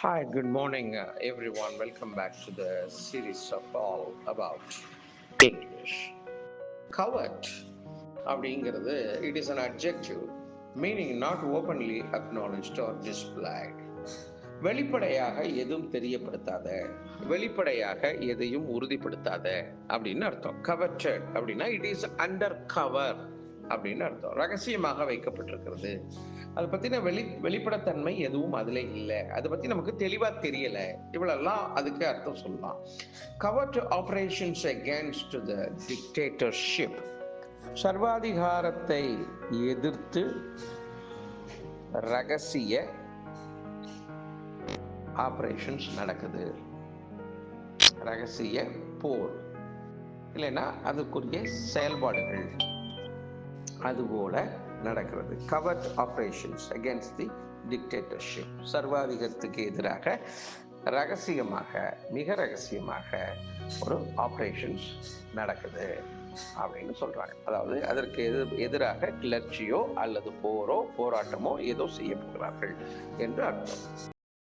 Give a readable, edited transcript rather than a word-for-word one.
Hi, good morning, everyone. Welcome back to the series of all about English. Covert அப்படிங்கிறது it is an adjective meaning not openly acknowledged or displayed. வெளிப்படையாக எதுவும் தெரியப்படுத்தாத, வெளிப்படையாக எதையும் உறுதிப்படுத்தாத அப்படின்னு அர்த்தம். Coveted அப்படின்னா it is under cover அப்படின்னு அர்த்தம். ரகசியமாக வைக்கப்பட்டிருக்கிறது. அதை பத்தின வெளிப்படத்தன்மை எதுவும் அதுல இல்லை, அதை பத்தி நமக்கு தெளிவா தெரியல, இவ்வளெல்லாம் அதுக்கு அர்த்தம் சொல்லலாம். Covert operations against the dictatorship, சர்வாதிகாரத்தை எதிர்த்து ரகசிய ஆபரேஷன்ஸ் நடக்குது. ரகசிய போர் இல்லைன்னா அதுக்குரிய செயல்பாடுகள் அதுபோல நடக்கிறது. Covert operations against the dictatorship, சர்வாதிகாரத்துக்கு எதிராக ரகசியமாக, மிக ரகசியமாக ஒரு ஆபரேஷன்ஸ் நடக்குது அப்படின்னு சொல்றாங்க. அதாவது அதற்கு எதிராக கிளர்ச்சியோ அல்லது போரோ போராட்டமோ ஏதோ செய்ய போகிறார்கள் என்று அர்த்தம்.